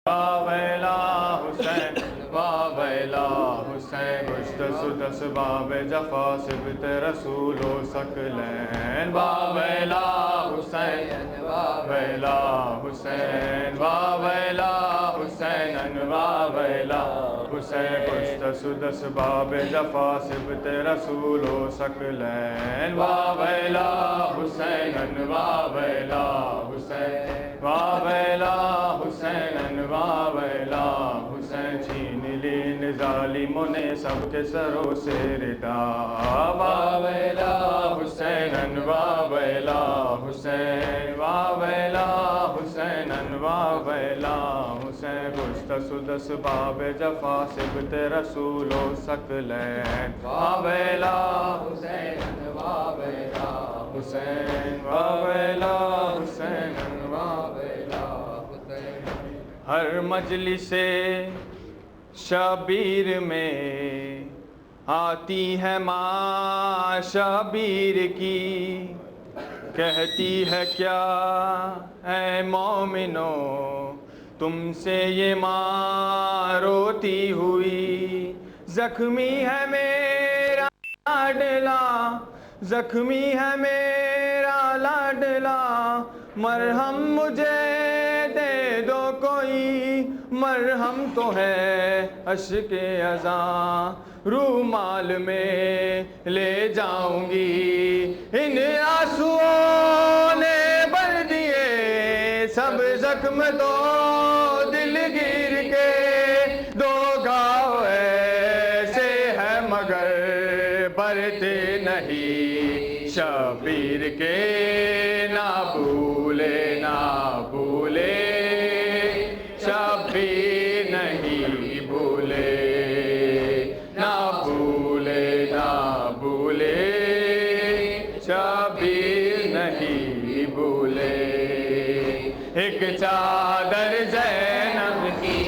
वावेला हुसैन वावेला हुसैन गुश्त सुदस बाब जफा सिबत रसूलो सकलैन वावेला हुसैन वावेला हुसैन वावेला हुसैन वावेला हुसैन गुश्त सुदस बाब जफा सिबत रसूलो सकलैन वावेला हुसैन वावेला हुसैन वावेला हुसैन वावेला हुसैन छीन लीन जालिमों ने सबके सरों से रिदा वावेला हुसैन वावेला हुसैन वावेला हुसैन वावेला हुसैन गुश्त सुदस बाब जफा सिबत रसूलो सकलैन वावेला हुसैन वावेला हुसैन वावेला हुसैन वावेला हर मजलिसे शबीर में आती है माँ शबीर की, कहती है क्या ऐ मोमिनो तुमसे ये माँ रोती हुई। जख्मी है मेरा लाडला, जख्मी है मेरा लाडला, मरहम मुझे दे दो कोई, मरहम तो है अश्के अज़ा, रूमाल में ले जाऊंगी। इन आंसुओं ने भर दिए सब जख्म तो दिलगीर के, दो घाव ऐसे है मगर भरते नहीं शबीर के। ना भूले ना भूले शबीर नहीं भूले, ना भूले ना भूले शबीर नहीं भूले। एक चादर ज़ैनब की,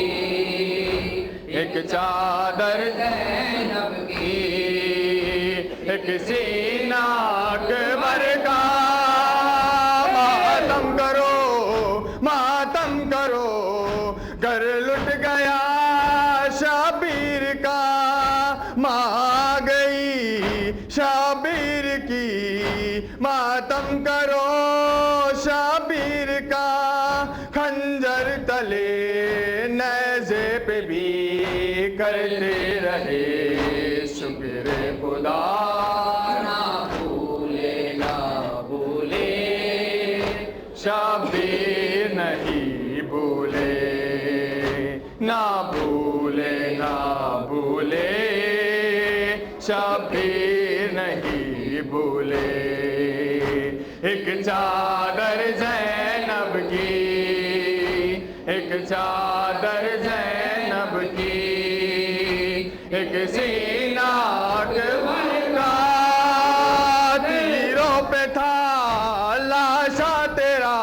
एक चादर ज़ैनब की, एक सीना अकबर का, मातम करो मातम करो, घर लुट गया शबीर का। माँ गई शबीर की, मातम करो शबीर का। खंजर तले नेज़े पे भी करते रहे शुक्र खुदा। ना भूले ना भूले शबीर नहीं भूले, ना भूले ना भूले शबीर नहीं भूले। एक चादर ज़ैनब की, एक चादर ज़ैनब की, एक सीना अकबर का। तीरों पे था लाशा तेरा,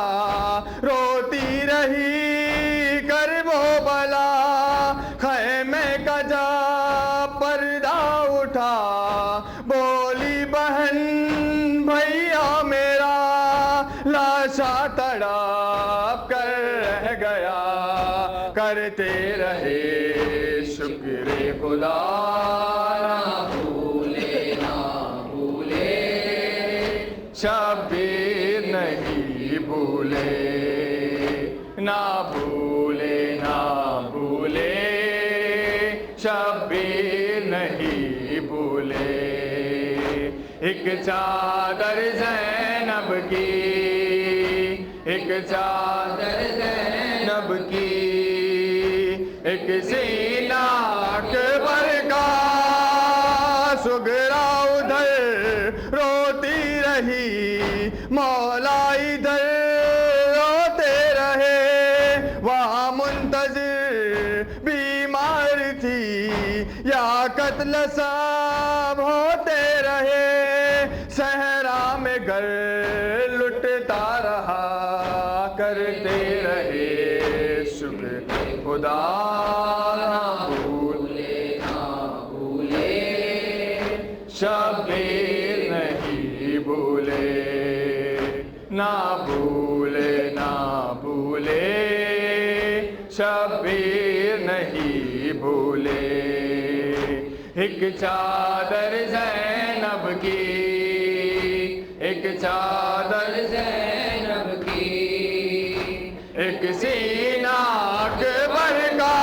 रोती रही करबो बला। खैमे का जा पर्दा उठा, बोली बहन भैया मेरा, लाशा तड़प कर रह गया। करते रहे शुक्र खुदा। ना भूले ना भूले शबीर नहीं भूले, ना भूले ना भूले शबीर नहीं भूले। एक चादर ज़ैनब की, एक चादर ज़ैनब की, एक सीना अकबर का। सुगरा उधर रोती रही, मौला इधर रोते रहे। वहाँ मुंतज़िर बीमार थी, या कत्ल सब होते रहे। सहरा में घर लुटता रहा, करते रहे शुक्र खुदा। ना भूले ना भूले शबीर नहीं भूले, ना भूले ना भूले शब्बीर नहीं भूले। एक चादर ज़ैनब की, एक चादर ज़ैनब की, एक सीना अकबर का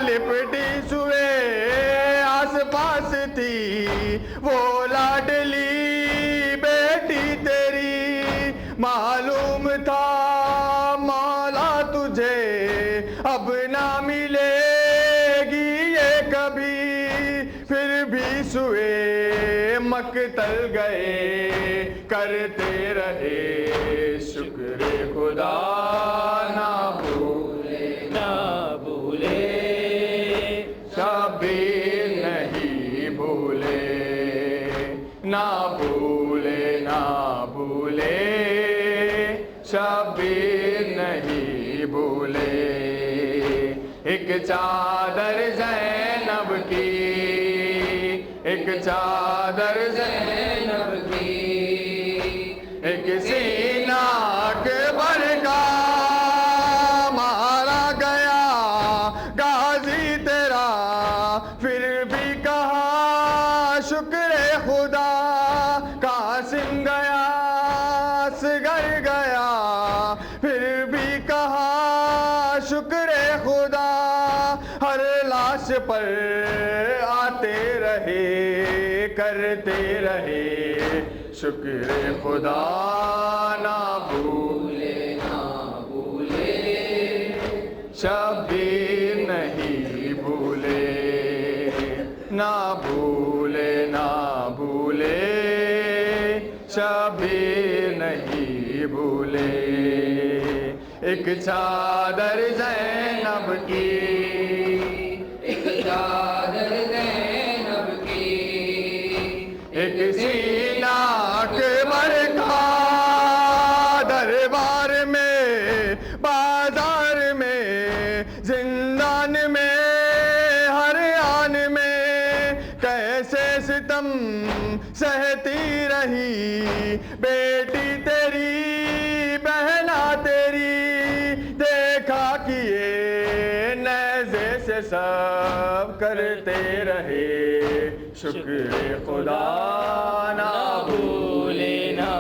लिपटी सुए आस पास थी वो लाडली बेटी तेरी। मालूम था मौला तुझे अब ना मिलेगी ये कभी, फिर भी सुए मकतल गए करते रहे शुक्र खुदा। ना भूले ना भूले, शब्बीर नहीं भूले। ना भूले ना भूले, शब्बीर नहीं भूले। एक चादर ज़ैनब की, एक चादर ज़ैनब की, एक सीना अकबर का मारा गया गाजी तेरा, फिर भी कहा शुक्र खुदा। कासिम गया असगर गया, फिर भी कहा शुक्र खुदा। हर लाश पर आते रहे करते रहे शुक्र खुदा। ना भूले ना भूले, शब्बीर नहीं भूले। ना भूले ना भूले, शब्बीर नहीं भूले। एक चादर ज़ैनब की, एक चादर ज़ैनब की, एक सीना अकबर का। दरबार में बाजार में जिंदान में हर आन में कैसे सितम सहती रही बेटी तेरी बहना तेरी। देखा कि ये नेज़े से सब करते रहे शुक्र खुदा। ना भूले ना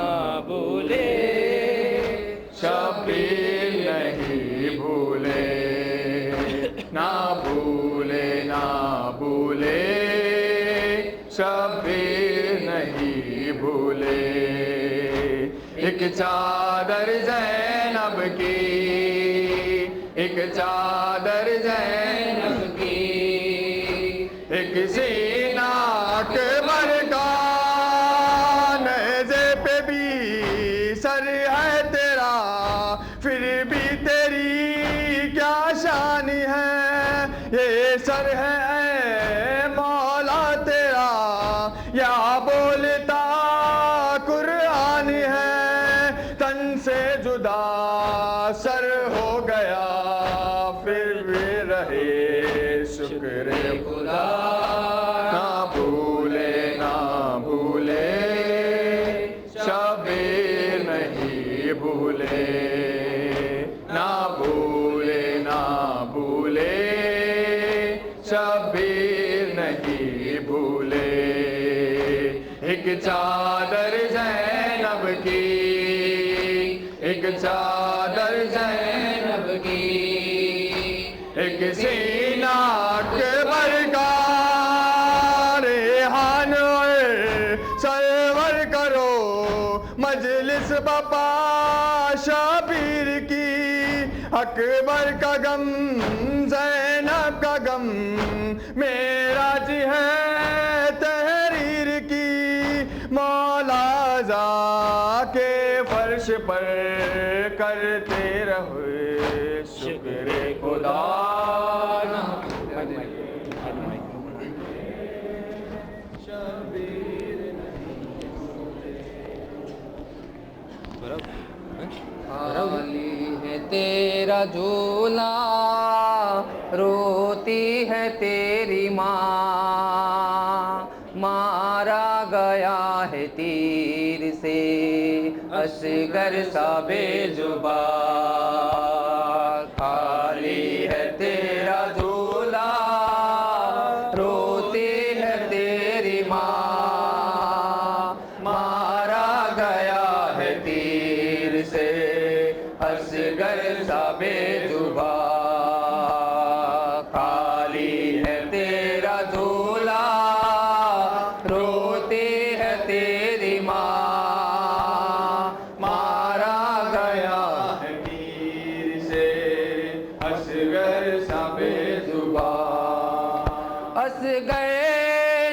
भूले, शब्बीर नहीं भूले। ना भूले ना भूले, शब्बीर नहीं भूले। एक चादर ज़ैनब की, एक चादर ज़ैनब की, एक सीना अकबर का। नेज़े पे भी सर है तेरा, फिर भी तेरी क्या शान है। ये सर है मौला तेरा या बोलता कुरान है। तन से जुदा सर हो गया फिर भी रहे शुक्र खुदा। ना भूले ना भूले, शब्बीर नहीं भूले। ना भूले ना भूले, शब्बीर नहीं भूले। एक चादर ज़ैनब की, एक चादर ज़ैनब की, एक सीना अकबर का। रेहान सरवर करो मजलिस बपा शबीर की। अकबर का गम ज़ैनब का गम मेरा जी है तहरीर की। मौलाज़ा के फर्श पर करते रहे शुक्र खुदा। खाली है तेरा झूला, रोती है तेरी माँ। मारा गया है तीर से असगर सा बेजुबान। असगर सा बेजुबा, खाली है तेरा झोला, रोती है तेरी माँ। मारा गया है तीर से असगर सा बेजुबा। असगर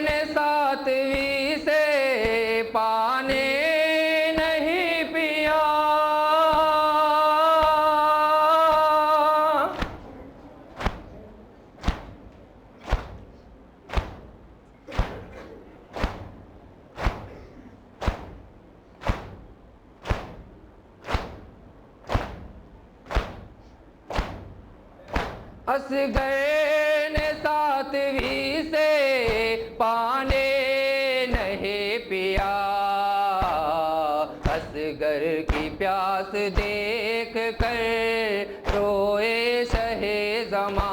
ने 7वीं से पानी नहीं पिया, असगर ने 7वीं से पानी नहीं पिया। असगर की प्यास देख कर रोए शहे ज़मां।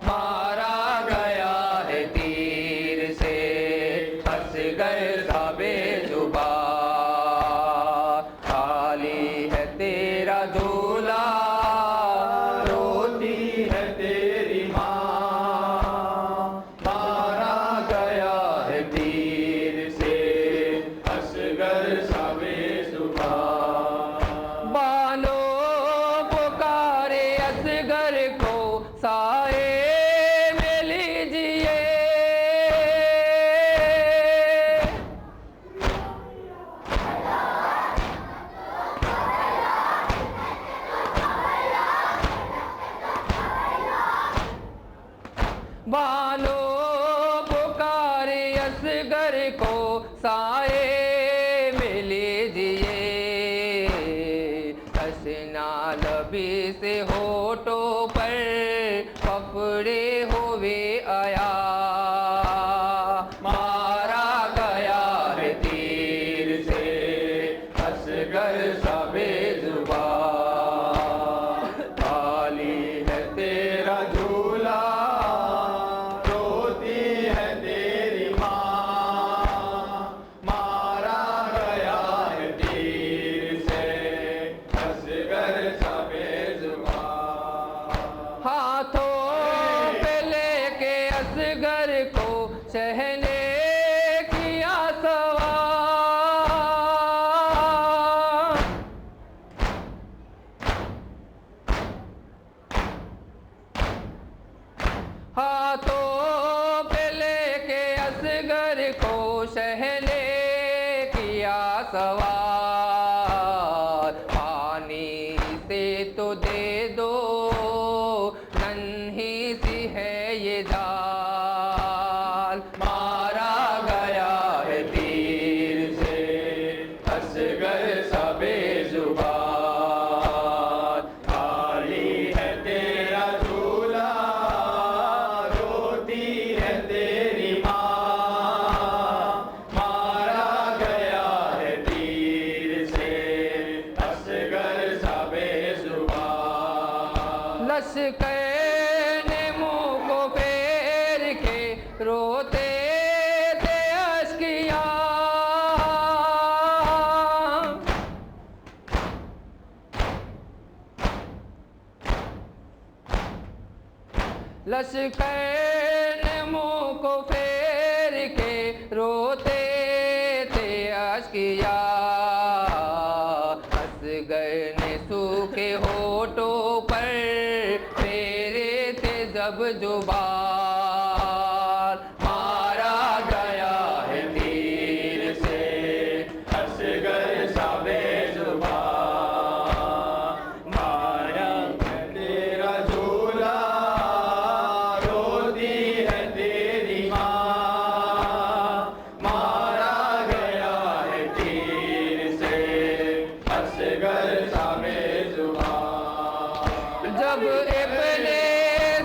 मारा गया है तीर से असगर सा बेजुबा, खाली है तेरा झोला, बालो पुकारे असगर को साए में लीजिए। हंसना लबी से होठों पर पकड़े हुए आया। मारा गया है तीर से असगर सा बेजुबा, खाली है तेरा झूला, हाथों पे लेके असगर को शहने किया सवार। हाथों पे लेके असगर को शहने किया सवार। पानी से तो दे दो, नन्ही सी है ये जाल। मारा गया है तीर से असगर सा बेजुबा, खाली है तेरा झूला, रोती है तेरी माँ। मारा गया है तीर से असगर सा बेजुबा। लश्कर ने मुंह को फेर के रोते थे अश्किया। लश्कर ने मुंह को फेर के रोते थे अश्किया। असगर ने सूखे होठों पर फेरे थे जब जुबान। मारा गया है तीर से असगर सा बेजुबा, मारा है तेरा झूला, रोती है तेरी माँ। मारा गया है तीर से असगर सा बेजुबा। जब इब्ने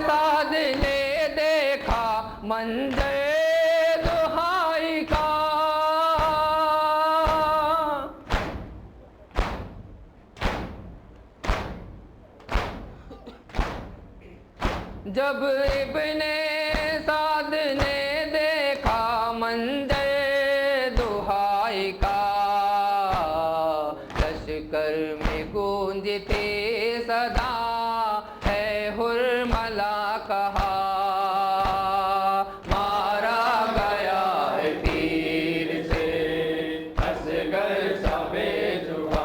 साद ने देखा मंजर दुहाई का, जब इब्ने साद ने देखा मंजर दुहाई का, लश्कर में गूंज पूजते सदा है हुर्मला कहा। मारा गया है तीर से असगर सा बेजुबां,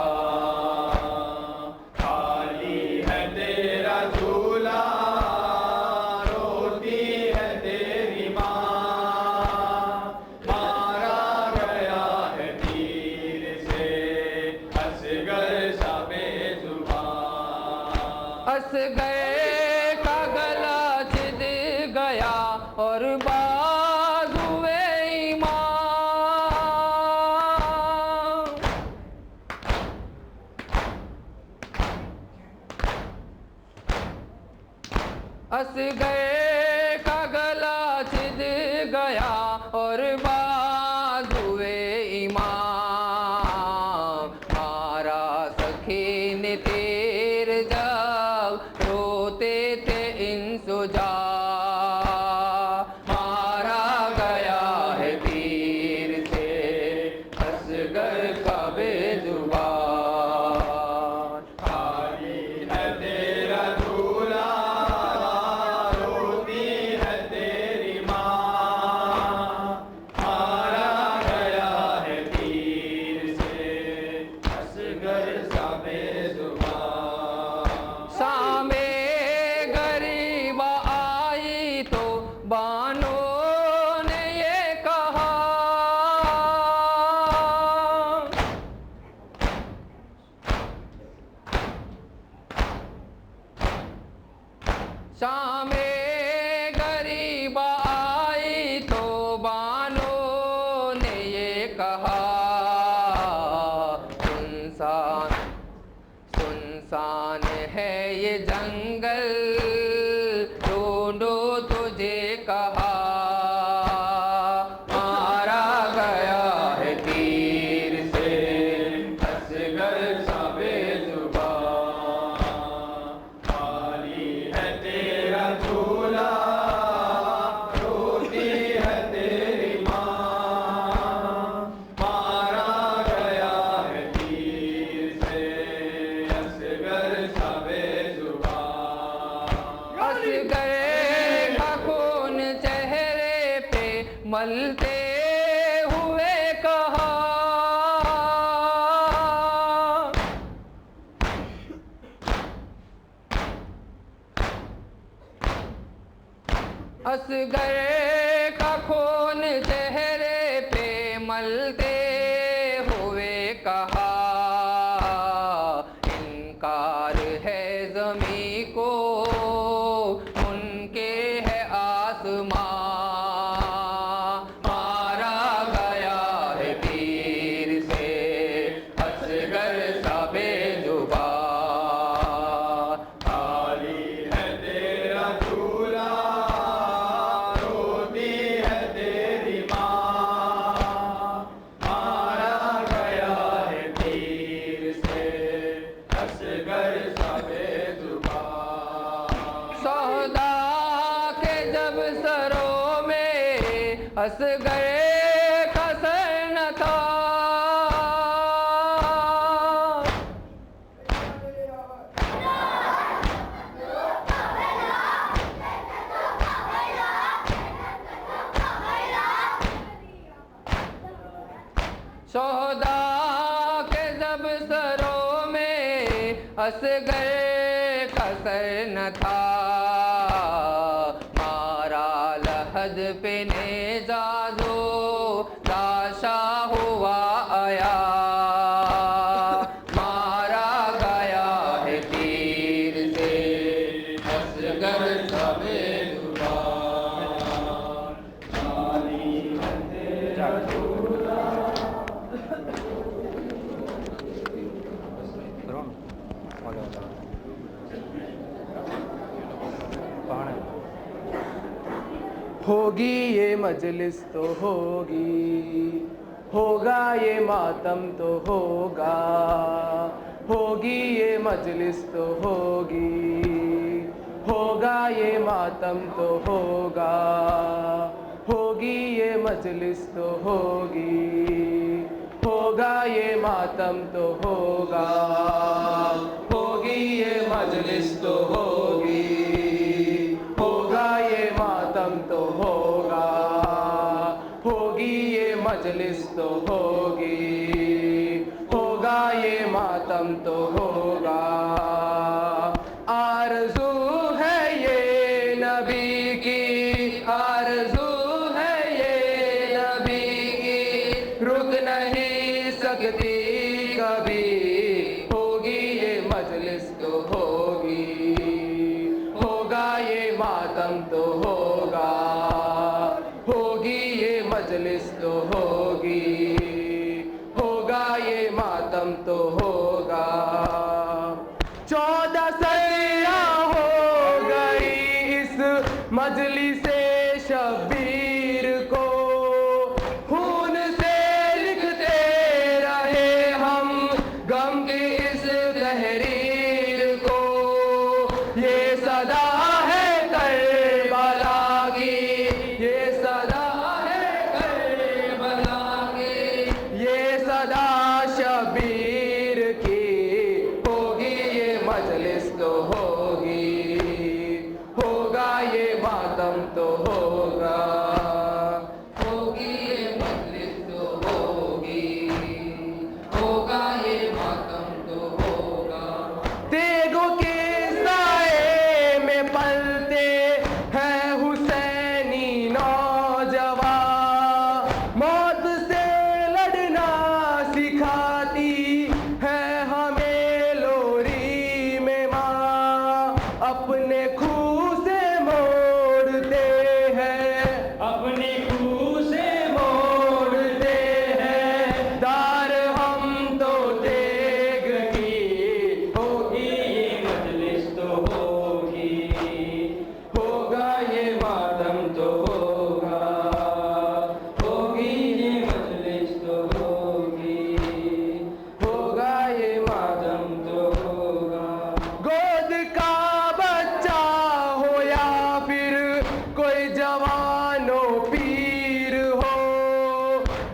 खाली है तेरा झूला, रोती है तेरी माँ। मारा गया है तीर से असगर सा बेजुबां। असगर का गला छिद गया और बाजुए ईमान। असगर का गला छिद गया और बाजुए ईमान। मारा सखी ने तीर जब रोते थे इंसुजा। मारा गया है तीर से असगर का बेजुबान। खाली है तेरा झूला, रोती है तेरी माँ। मारा गया है तीर से असगर सा बेजुबां। सामे गरीब आई तो बानों ने ये कहा। सामे गरीब आई तो बानों ने ये कहा। सुनसान सुनसान है ये जंगल, ढूंढो तुझे कहा। मारा गया है तीर से असगर सा बेजुबां। खाली है तेरा झूला, रोती है तेरी माँ। मारा गया है तीर से असगर सा बेजुबां। असगर का खून चेहरे पे मलते हुए कहा। असगर का खून चेहरे पे मलते हुए कहा। इनकार है ज़मी को, उनके है आसमां। मारा गया है तीर से असगर सा बेजुबां। खाली है तेरा झूला, रोती है तेरी माँ। मारा गया है तीर से असगर सा बेजुबां। सौदा के जब सरों में असगर का सर न था। सौदा के जब सरों में असगर का सर न था। मारा लहद पे नेज़ाज़ो लाशा हुआ आया। मारा गया है तीर से असगर सा बेजुबां। खाली है तेरा झूला। होगी ये मजलिस तो होगी, होगा ये मातम तो होगा। होगी ये मजलिस तो होगी, होगा ये मातम तो होगा। होगी ये मजलिस तो होगी, होगा ये मातम तो होगा। होगा मजलिस तो होगी, होगा ये मातम तो होगा, होगी ये मजलिस तो होगी, होगा ये मातम तो होगा। आरज़ू है ये नबी की, आरज़ू है ये नबी की, रुक नहीं सकती कभी, होगी ये मजलिस तो होगी, होगा ये मातम तो होगा, होगी ये मजलिस तो होगी, होगा ये मातम तो होगा। 14 सदियाँ हो गई इस मजलिसे शब्बीर को, खून से लिखते रहे हम गम की इस तहरीर को। ये सदा है करबला की, ये सदा है करबला की, ये सदा शबीर की, होगी ये मजलिस तो होगी, होगा ये मातम तो होगा, होगी ये मजलिस तो होगी, होगा ये मातम तो होगा। तेगों के साए में पलते हैं हुसैनी नौजवान, मौत से लड़ना सिखाती है हमें लोरी में माँ, अपने खूह से मोड़ते हैं, अपने खूह से मोड़ते हैं दार हम तो तेग की, होगी ये मजलिस तो होगी, होगा ये मातम तो होगा, होगी ये मजलिस तो होगी, होगा ये मातम तो होगा। गोद का बच्चा हो या फिर कोई जवानो पीर हो,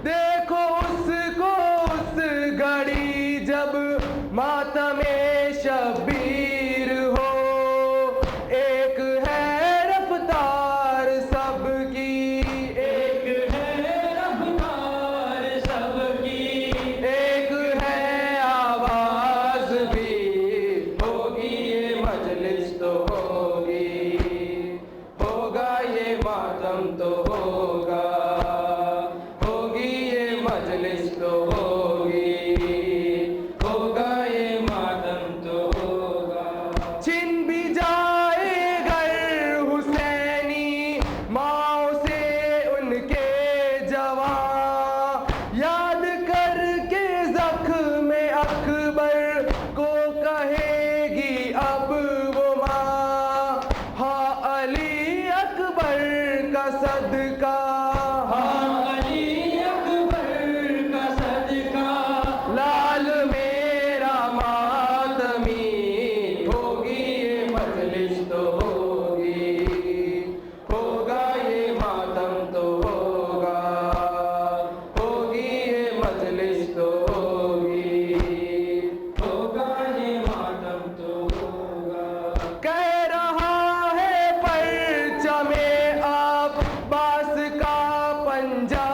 देखो उसको उस घड़ी जब मातमे शबीर हो। एक है रफ्तार सबकी, एक है रफ्तार सबकी, एक है आवाज भी, होगी ये मजलिस तो होगी, होगा ये मातम तो होगा, होगी ये मजलिस तो होगी, होगा ये मातम तो होगा। छिन भी जाए घर हुसैनी माओ से उनके जवान, याद करके ज़ख्म अकबर को कहेगी अब वो माँ, हाँ अली अकबर का सदका, हाँ अली अकबर का सदका, लाल मेरा मातमी, होगी ये मजलिस तो होगी, होगा ये मातम तो होगा, होगी ये मजलिस तो होगी, होगा ये मातम तो होगा। कह रहा है परचमे अब्बास का पंजा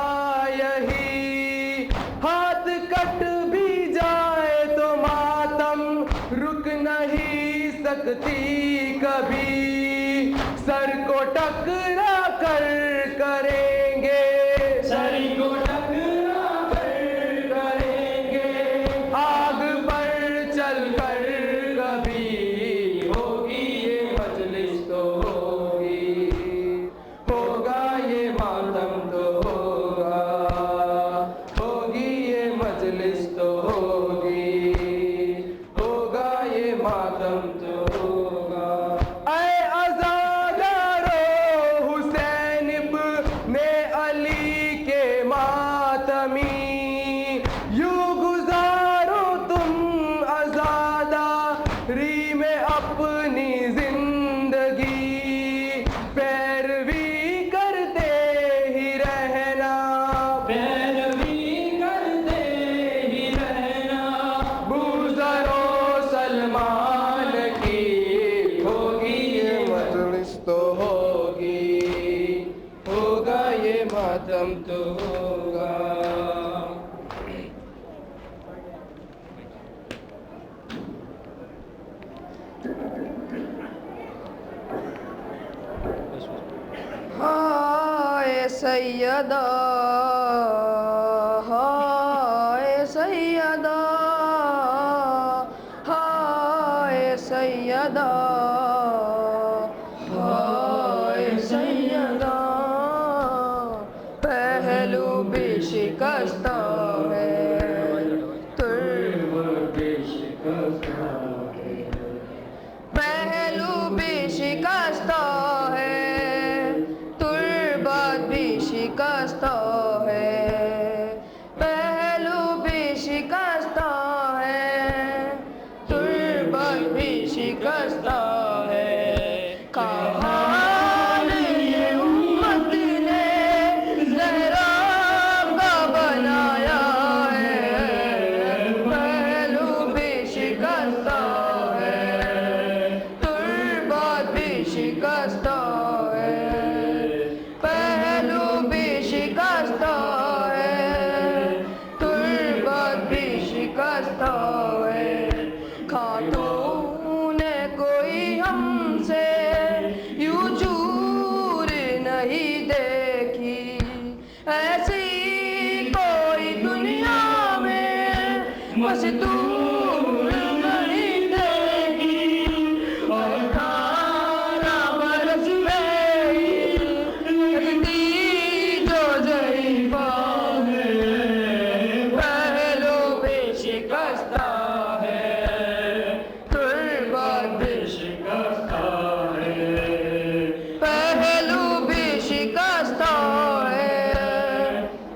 यही, हाथ कट भी जाए तो मातम रुक नहीं सकती कभी, सर को टकरा कर करेंगे, सर को टकरा कर करेंगे, आग पर चल कर कभी, होगी ये मजलिस तो होगी, होगा ये मातम तो होगा, होगी ये मजलिस तो होगी, होगा ये मातम तो होगा। ऐ अज़ादारो हुसैन इब्ने अली के मातमी, यूं गुजारो तुम अज़ादारी में अपनी जिंदगी, पैरवी करते ही रहना, पैरवी करते ही रहना, बुज़रो सलमान की, खत्म तो होगा। हाय सैयदा, हाय सैयदा, हाय सैयदा, हाय सैयदा। पहलू भी शिकस्ता है, तुर्ब भी शिकस्ता है, पहलू भी शिकस्ता है, तुर्बात भी शिकस्ता है, पहलू भी शिकस्ता है, तुर्बात भी शिकस्ता है। कहान ये उम्मत ने ज़हरा का बनाया है, पहलू भी शिकस्ता है, तुर्बात भी शिकस्ता है, पहलू भी शिकस्ता है, तुर्बात भी शिकस्ता है। खातून कोई हमसे यूं चूर नहीं देखी, ऐसी कोई दुनिया में मस्तूर नहीं देखी। और 18 बरस में ही लगती जो ज़रीफ़ा है, पहलू भी शिकस्ता है, तुर्बात भी शिकस्ता है, पहलू भी शिकस्ता है,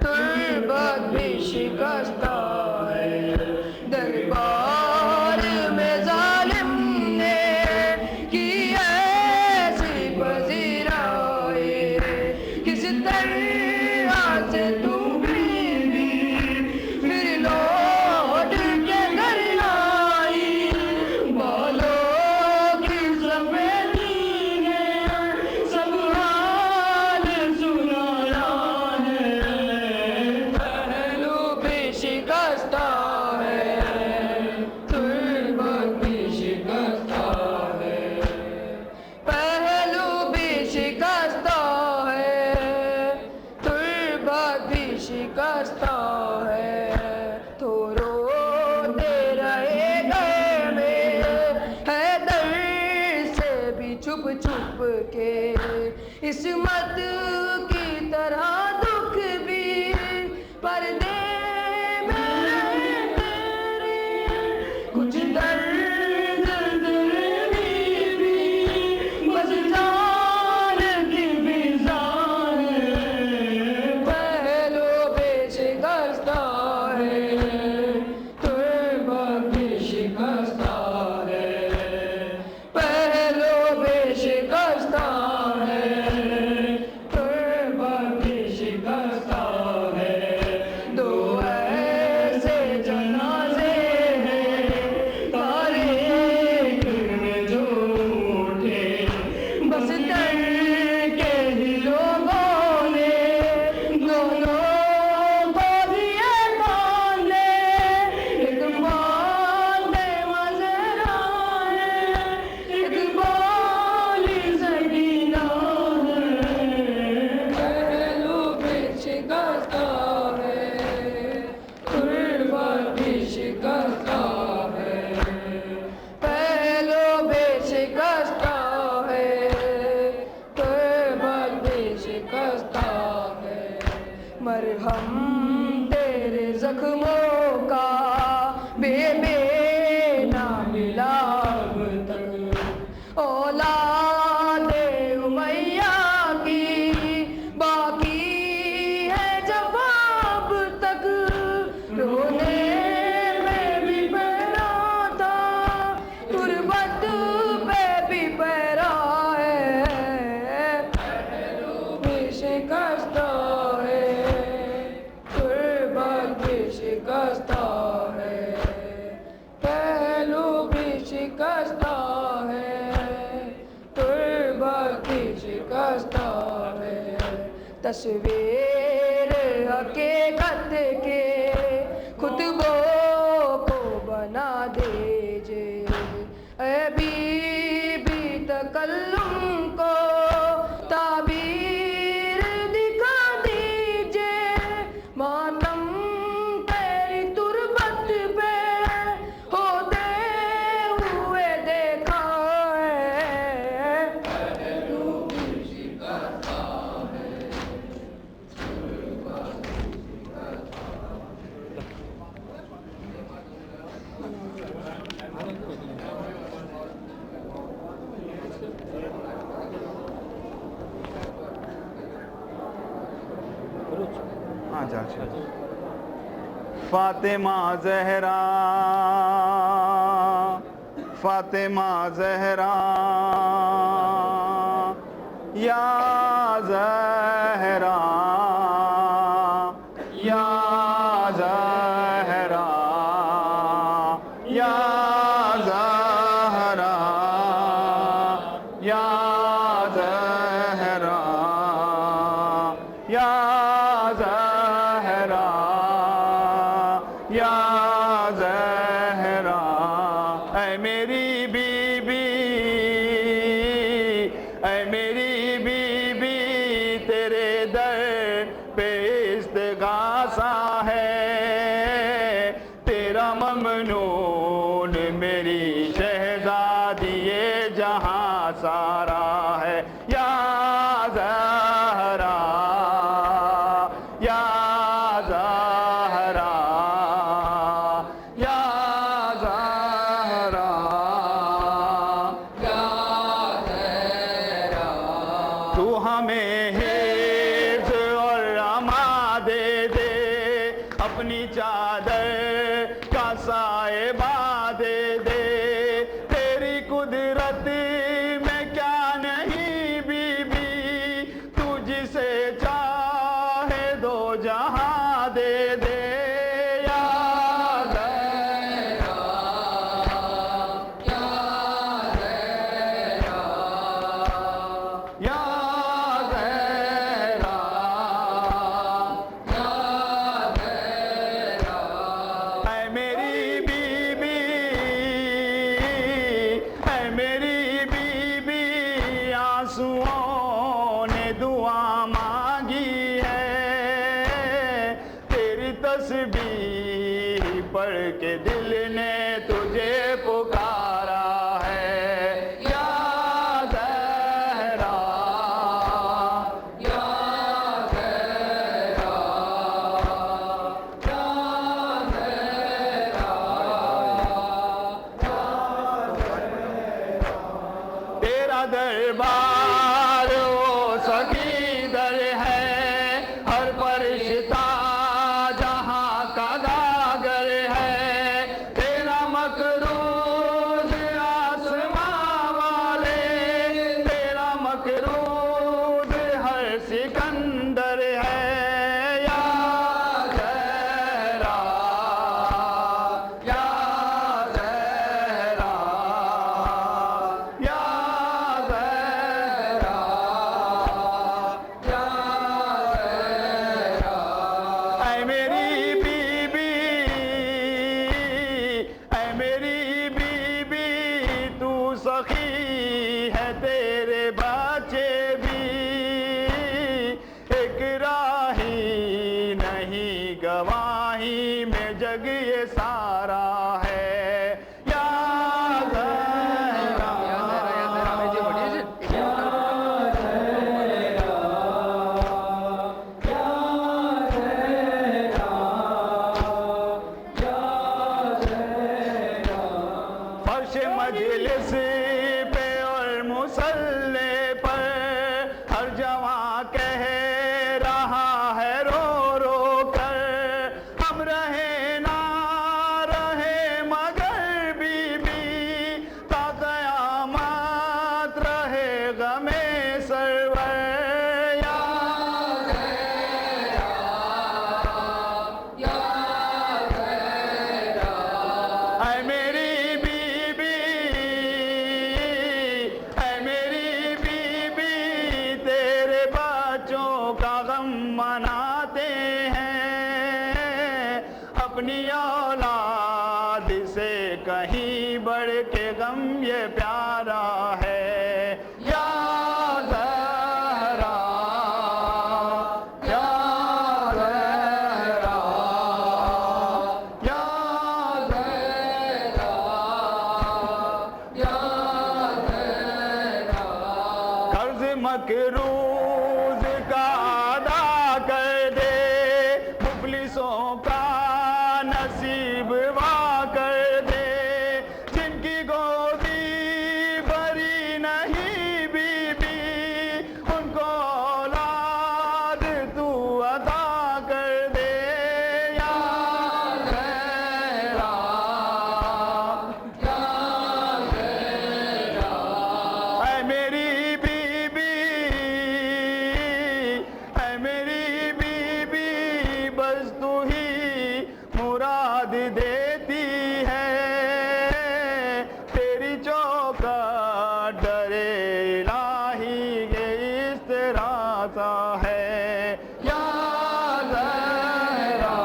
तुर्बात भी शिकस्ता है। दरबार में जालिम ने की ऐसी पजीराई, किस तरह से तुम भी फिर लौट के घर आई। बालों की सफेदी ने सब हाल सुनाया है, पहलू भी शिकस्ता है, तुर्बात भी शिकस्ता है, पहलू भी शिकस्ता है, तुर्बात भी शिकस्ता है। तो रोते रहे गए में हैदर से भी छुप छुप के, इस्मत की तरह दुख भी पर्दे में रहे तेरे, कुछ दर्द भी बस जान की मिज़ान है, पहलू भी शिकस्ता है, तुर्बात भी शिकस्ता है, पहलू भी शिकस्ता है, तुर्बात भी शिकस्ता है। दो ऐसे जनाज़े हैं तारीख़ में जो उठे, बस दर के ही लोगों ने दोनों को दिए बांधे, एक बांधे मज़रा है, एक बाली सकीना है, पहलू भी शिकस्ता है, तुर्बात भी शिकस्ता है, पहलू भी शिकस्ता है, तुर्बात भी शिकस्ता है। मरहम तेरे जख्मों का बेबेना मिला अब तक, औलादे उमैया की बाकी है जवाब तक। रोने में भी पैरा था, तुर्बत पे भी पैरा है, पहलू भी शिकस्ता है, तुर्बत भी शिकस्ता है, पहलू भी शिकस्ता है, तुर्बत भी शिकस्ता है। तस्वीर हकीकत के खुतबों को बना दीजिए। ऐ बीबी तकल्लुम को ताबीर दिखा दीजिए। मातम तेरी तुरबत पे होते हुए देखा है। हाँ चल। फातिमा ज़हरा, फातिमा ज़हरा, या ज़हरा, या ज़हरा, या ज़हरा, या ज़हरा, या ज़हरा, या ज़हरा। ऐ मेरी बीबी, ऐ मेरी बीबी, तेरे दर पे इस्तिग़ासा है। तेरा ममनून मेरी शहज़ादी ये जहां सारा है। या ज़हरा, या ज़हरा, या ज़हरा, या ज़हरा। तू हमें हिफ्ज़ और अमा दे दे, अपनी चादर का साहिबा दे दे। तेरी कुदरत में क्या नहीं बीबी, तू जिसे चाहे दो जहां दे दे। या ज़हरा, या ज़हरा, या ज़हरा, या ज़हरा। ऐ मेरी बीबी, ऐ मेरी बीबी, आंसुओं ने दुआ मांगी है। तेरी तस्बीह पढ़ के दिल ने तुझे पुकारा है। या ज़हरा, या ज़हरा, या ज़हरा, तेरा दरबार ओ सखी दर है। हर फरिश्ता जहां का गागर है। तेरा मकरूज आसमां वाले, तेरा मकरूज हर सिकंदर है। या ज़हरा, या ज़हरा, या ज़हरा, या ज़हरा। ऐ मेरी बीबी, ऐ मेरी बीबी, तू सखी है तेरे बच्चे भी। एक राही नहीं गवाही में जग ये सारा है। या ज़हरा, फर्श मजलिस पे और मुसल्ले पर हर जवां कह रहा है रो रो कर। हम रहे ना रहे मगर बीबी, ता क़यामत रहे गमे सरवर। या ज़हरा, या ज़हरा। ऐ मेरी बीबी, ऐ मेरी बीबी, तेरे बच्चों का गम अपनी औलाद से कहीं बढ़ के गम ये प्यारा है। या ज़हरा, या ज़हरा, या ज़हरा, या ज़हरा। कर्ज मकरूज का अदा कर दे, मुफलिसों का नसीब वा कर दे, जिनकी गोदी भरी नहीं बीबी, उनको औलाद तू अदा कर दे। या ज़हरा, या ज़हरा, ऐ मेरी बीबी, ऐ मेरी बीबी, बस तू ही मुराद देती है, तेरी चौखट डरे इलाही ये इस तरह सा है। या ज़हरा,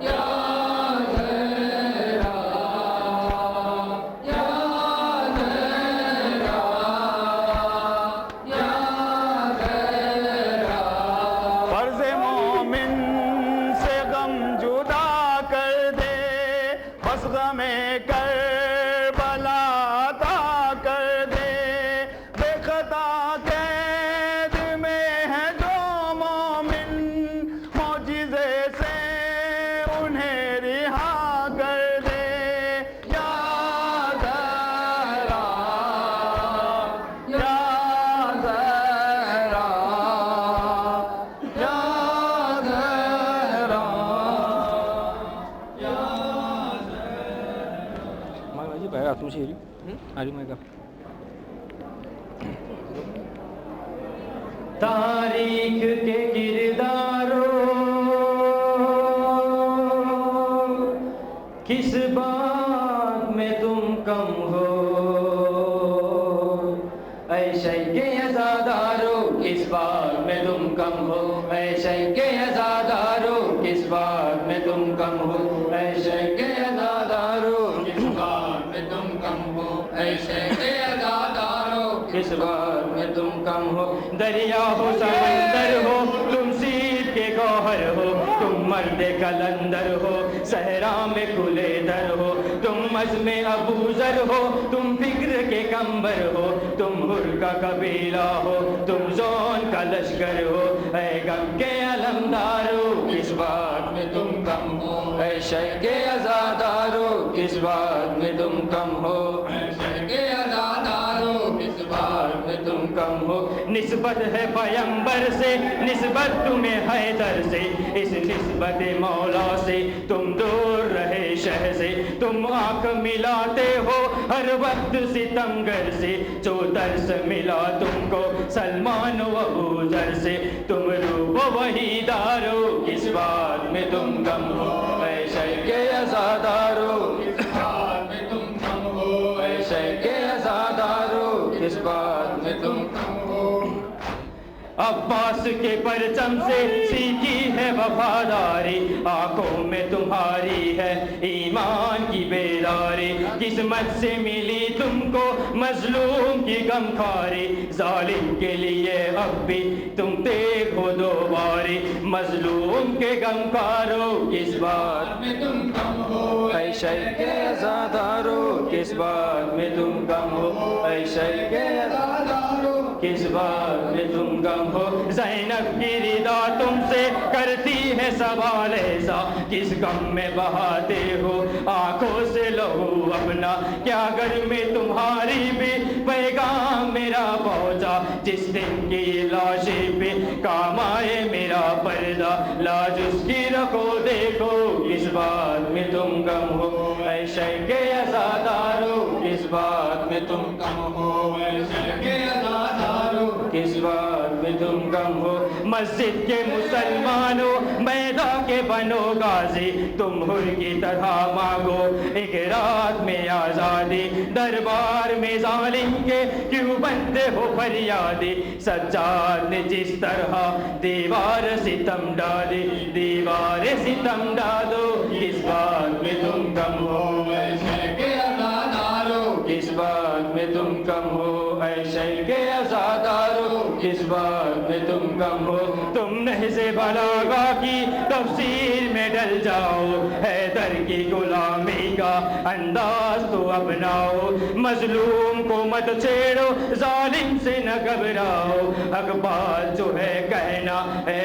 या ज़हरा, या ज़हरा, या ज़हरा। फर्ज़ मोमिन से गम जुदा कर दे, बस गमे करबला अता कर दे, बेखता कैद में है जो मोमिन, मौजिज़े से उन्हें रिहा कर दे। या ज़हरा, या ज़हरा, या ज़हरा, या मागा जी बाहेर आतून शेरी आरी मागा तारीख के किरदारों, किस बात में तुम कम हो, ऐशे के अज़ादारो किस बात में तुम कम हो, ऐशे के अज़ादारो किस बात में तुम कम हो, ऐशे के अज़ादारो किस बात में तुम कम हो, ऐशे के अज़ादारो किस बात में तुम कम हो। दरिया हो समंदर हो, तुम सीध के गौहर हो, तुम मर्द कलंदर हो, सहरा में खुले दर हो, तुम अज़्मे अबूज़र हो, तुम फिक्र के कंबर हो, तुम हुर का कबीला हो, तुम ज़ोन का लश्कर हो, ऐ गम के अलमदारो किस बात में तुम कम हो, ऐ शय के अज़ादारो किस बात में तुम कम हो, ऐ शय के अज़ादारो किस बात में तुम कम हो। निस्बत है पैगंबर से, निस्बत तुम्हें हैदर से, इस निस्बत मौला से तुम दूर रहे शह से, तुम आंख मिलाते हो हर वक्त सितमगर से, जो दर्स मिला तुमको सलमान व अबूज़र से, तुम रूब वही दारो किस बात में तुम कम हो, ऐ शय के अज़ादारो किस बात में तुम कम हो, ऐ शय के अज़ादारो किस बात में तुम कम हो। अब्बास के परचम से सीखी है वफादारी, आंखों में तुम्हारी है ईमान की बेदारी, किस्मत से मिली तुमको मजलूम की गमखारी, जालिम के लिए अब भी तुम तेग हो दो बारी, मजलूम के गमखारो किस बात में तुम कम हो, ऐ शय के अज़ादारो किस बात में तुम कम हो, ऐ शय के अज़ादारो किस बात में तुम कम हो। ज़ैनब की रिदा तुमसे करती है सवाल ऐसा, किस गम में बहाते हो आंखों से लहू अपना, क्या घर में तुम्हारी भी पैगाम मेरा पहुंचा, जिस दिन की लाशे पे काम आए मेरा पर्दा, लाज उसकी रखो देखो किस बात में तुम कम हो, ऐ शय के अज़ादारो किस बात में तुम कम हो, ऐ शय के अज़ादारो किस बात में तुम कम हो। मस्जिद के मुसलमानों, मैदान के बनो गाजी, तुम हुर की तरह मांगो एक रात में आजादी। दरबार में जालिम के क्यों बनते हो फरियादी। सज्जाद ने जिस तरह दीवार सितम डाली, दीवार सितम डालो, किस बात में तुम कम हो। किस बात में तुम कम हो, ऐशे के अज़ादारो, किस बात में तुम कम हो। तुम नहज़े बलागा की तफसीर में डल जाओ, हैदर की गुलामी का अंदाज तो अपनाओ। मजलूम को मत छेड़ो, जालिम से न घबराओ, हक बात जो है कहना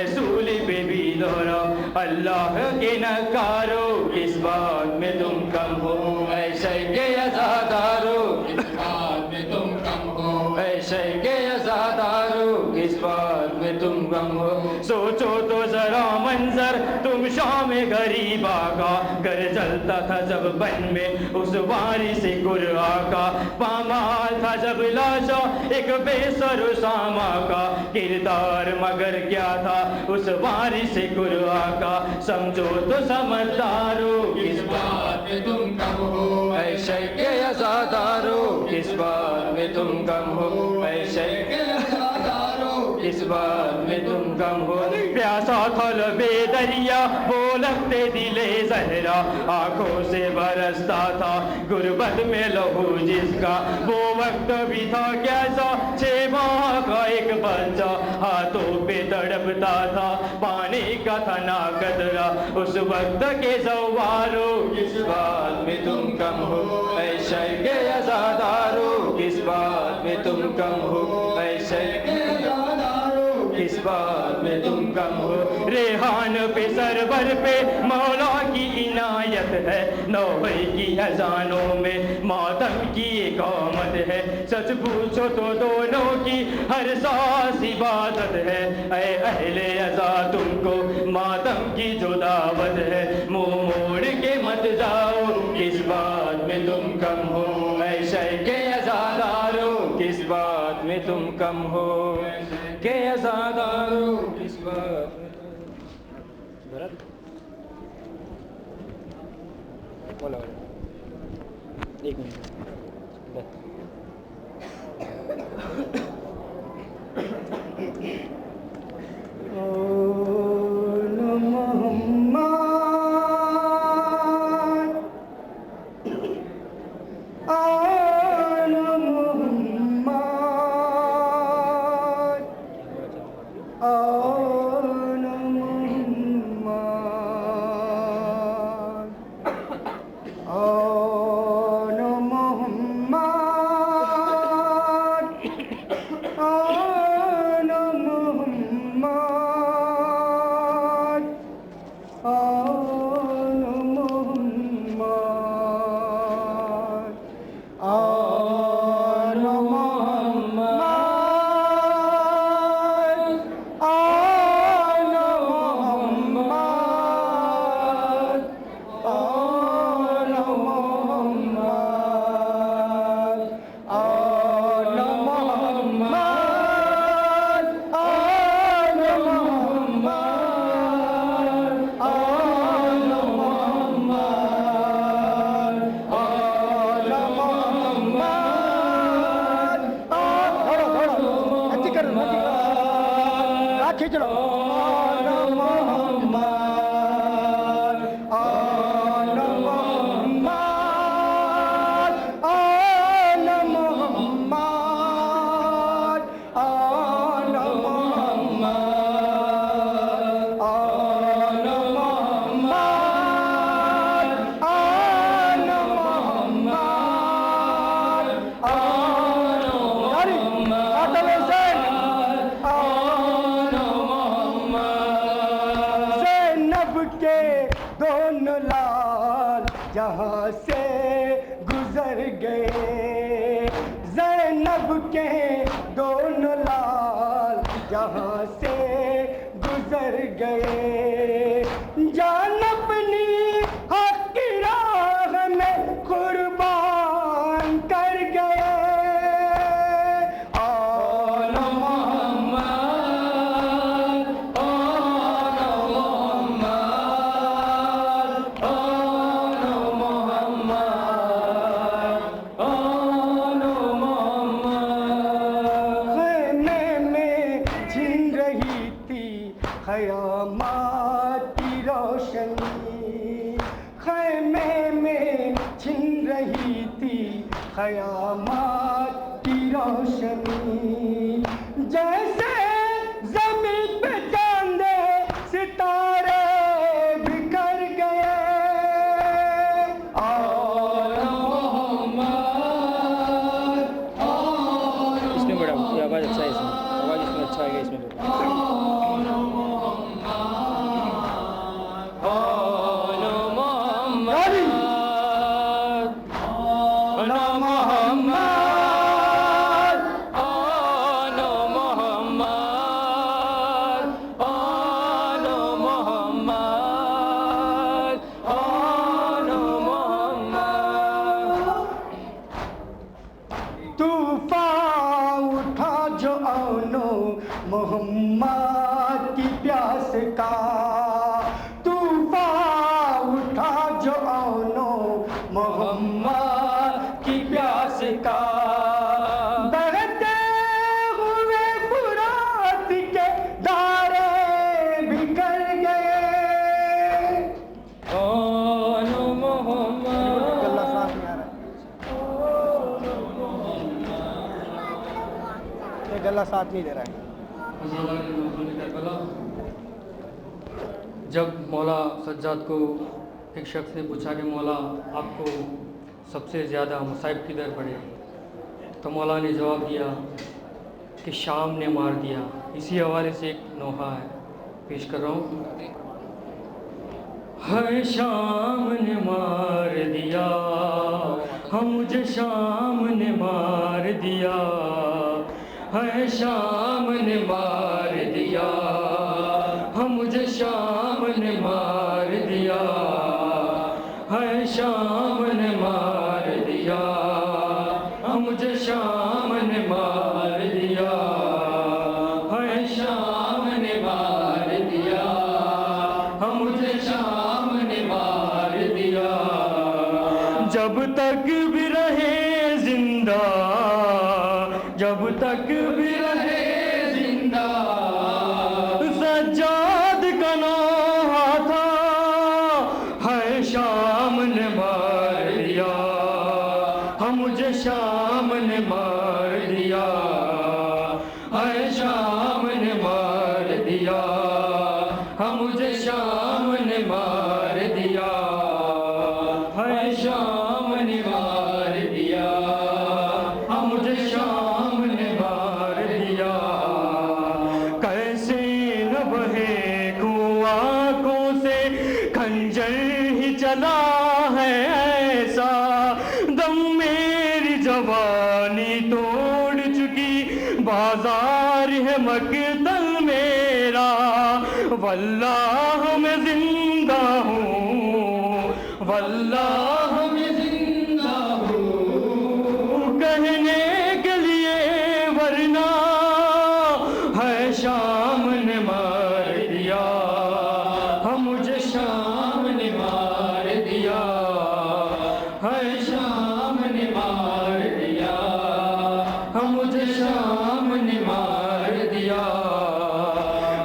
सूली पे भी दोहराओ। अल्लाह के नकारो, किस बात में तुम कम हो, ऐशे के अज़ादारो, किस बात में तुम कम हो। ऐशे के अज़ादारो, किस बात में तुम कम हो। सोचो तो जरा मंजर तुम शाम गरीबा का, घर चलता था जब बन में उस वारी से कुर्आ का। पामाल था जब लाशा एक बेसर सामा का, किरदार मगर क्या था उस वारी से कुर्आ का। समझो तो समझदारो, किस बात में तुम कम हो, ऐशे के अज़ादारो, किस बात में तुम कम हो। ऐशे के अज़ादारो, किस बात में तुम कम हो। प्यासा थल बेदरिया वो लगते दिले जहरा, आंखों से बरसता था गुर्बत में लहू जिसका। वो वक्त भी था कैसा, 6 माह का एक बच्चा हाथों पे तड़पता था, पानी का था ना कतरा। उस वक्त के जवारो, किस बात में तुम कम हो, ऐशे के अज़ादारो, किस बात में तुम कम हो। ऐशे के अज़ादारो, किस बात में तुम कम हो। रेहान पे सरवर पे मौला की इनायत है, नौबे की अजानों में मातम की इकामत है। सच पूछो तो दोनों की हर सांस इबादत है, ऐ अहले अज़ा तुमको मातम की जो दावत है। मुंह मोड़ के मत जाओ, किस बात में तुम कम हो, ऐशे के अज़ादारो, किस बात में तुम कम हो। के अज़ादारो, किस बात में बोलो एक मिनट जहाँ से गुजर गए, ज़ैनब के दोनों लाल जहाँ से गुजर गए। जान अपनी हक की राह में कुर्बान कर गए। आला मोहम्मद, क़यामत की रोशनी जैसे ज़मीन पे चांद सितारे बिखर गए। इसमें बड़ा ये आवाज़ अच्छा है, इसमें आवाज़ इसमें अच्छा है, इसमें तूफान उठा जो आनो मोहम्मद की प्यास का, तूफान उठा जो आनो मोहम्मद की प्यास का। बहते हुए फुरात के धारे बिखर गए। गला साफ नहीं आ रहा, ये गला साथ नहीं दे रहा है। जब मौला सज्जाद को एक शख्स ने पूछा कि मौला आपको सबसे ज़्यादा मुसाइब किधर पड़े, तो मौला ने जवाब दिया कि शाम ने मार दिया। इसी हवाले से एक नोहा है, पेश कर रहा हूँ। हर शाम ने मार दिया, हम मुझे शाम ने मार दिया, हर शाम ने मार दिया, हम मुझे शाम ने मार दिया, हर शाम ने मार दिया, हम मुझे शाम ने मार दिया, हर शाम ने मार दिया, हम मुझे शाम ने मार दिया। जब तक भी रहे जिंदा, जब तक भी रहे जिंदा, सज्जाद का नोहा था, हर शाम ने मार दिया, हम मुझे शाम ने मार दिया, हर शाम ने मार दिया, हम मुझे शाम ने मार दिया, हर शाम ने मार दिया, हम मुझे शाम ने मार दिया। कैसे न बहे कुआं आँखों से खंजर ही चला है ऐसा, दम मेरी जवानी तोड़ चुकी बाजार है मकतल मेरा, वल्लाह मैं जिंदा हूँ, वल्लाह मैं जिंदा हूँ कहने के लिए, वरना है शाम ने मार दिया, हम मुझे शाम ने मार दिया, है शाम ने मार दिया, हम मुझे शाम ने मार दिया।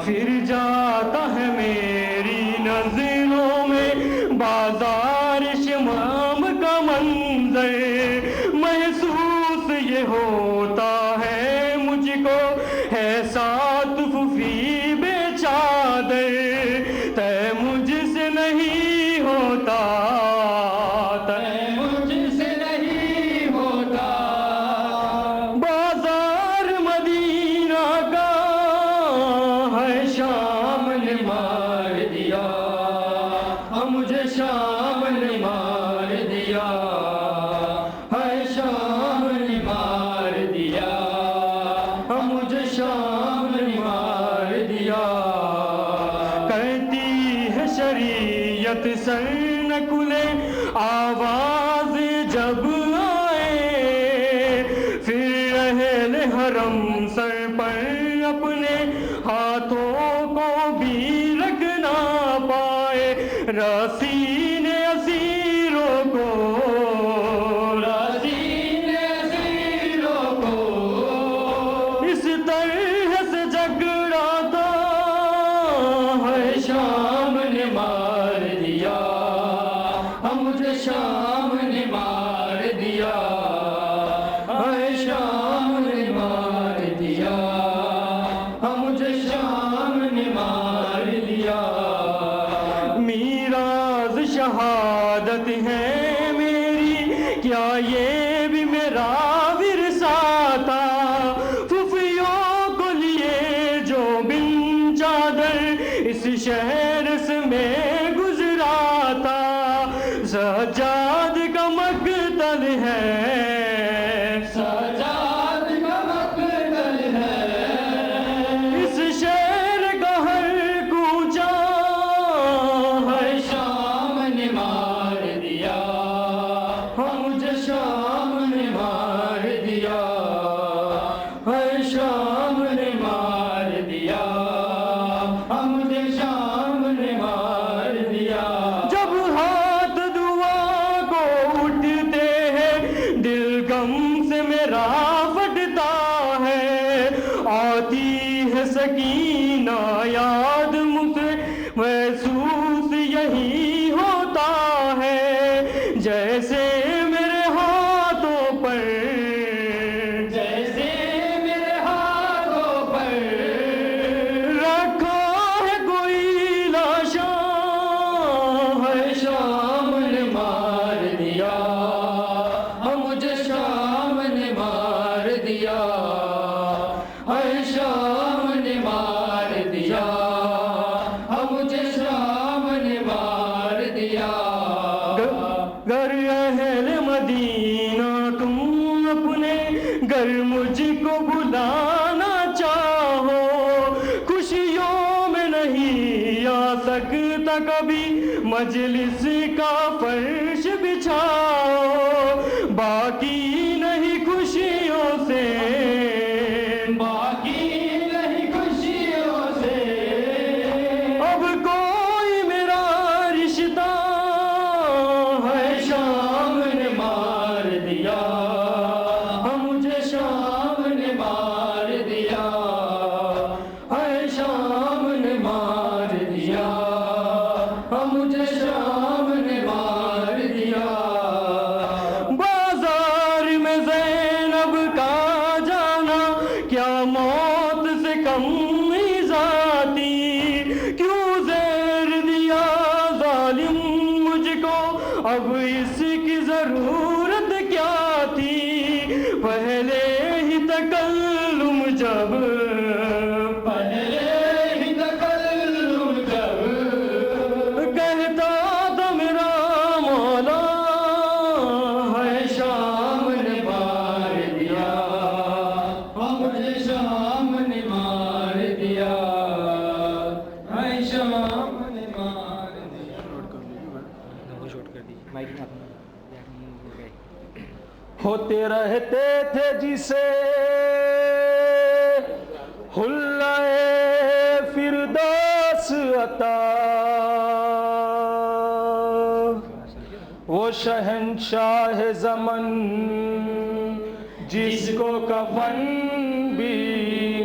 फिर जाता है मेरी नजरों में बाजार शमाम का मंजर, महसूस ये होता है मुझको है साथ फूफी बेचादर, तय मुझसे नहीं होता, तय मुझसे नहीं होता, बाजार मदीना का है शाम ने मार दिया, हम मुझे शाम ने मार दिया, है शाम ने मार दिया, हम मुझे शाम ने मार दिया। कहती है शरीयत सर न खुले आवाज जब आए, फिर अहले हरम सर पर अपने हाथों को भी रख ना पाए, रसीन असीरों को, रसीन असीरों को इस तरह से झगड़ा था, है शाम ने मार दिया, हम मुझे शाम ने मार दिया, शहर से मैं गुजरा था, सज्जाद का मकतल है, सजाद का मकतल है, इस शहर का हर कूचा हर शाम ने मार दिया, मुझे शाम ने मार दिया, हर शाम ने मार दिया, मुझे शाम ने मार दिया। जब हाथ दुआ को उठते हैं दिल गम से मेरा फटता है, आती है सकीना याद मुझे महसूस यही होता है, जैसे मेरे हाथों पर, जैसे मेरे हाथों पर रखा है कोई लाशा, हर शाम ने मार दिया, मुझे शाम ने मार दिया, हर शाम ने मार दिया, मुझे शाम ने मार दिया। घर अहले मदीना तुम अपने घर मुझको बुलाना चाहो, खुशियों में नहीं आ सकता कभी मजलिस का फर्श बिछाओ, बाकी नहीं खुशियों से, बाकी नहीं खुशियों से, अब कोई मेरा रिश्ता है, शाम ने मार दिया, मुझे शाम ने मार दिया, हर शाम ने मार दिया, मुझे शाम ने मार दिया। बाजार में ज़ैनब का जाना क्या मौत से कम नहीं जाती, क्यों ज़हर दिया जालिम मुझको, अब इसकी ज़रूरत क्या थी, पहले ही तकल्लुम जब, पहले ही तकल्लुम जब कहता था मेरा मौला, है शाम ने मार दिया, मुझे शाम ने मार दिया, है शाम ने मार दिया। वो शॉट कर दी माइक में अपना होते रहते थे जिसे हुल्लाए फिरदौस अता, वो शहंशाह ज़मन जिसको कफन भी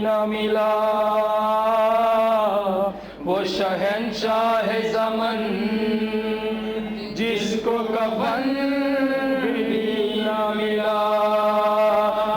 न मिला, वो शहंशाह ज़मन जिसको कफन भी न मिला,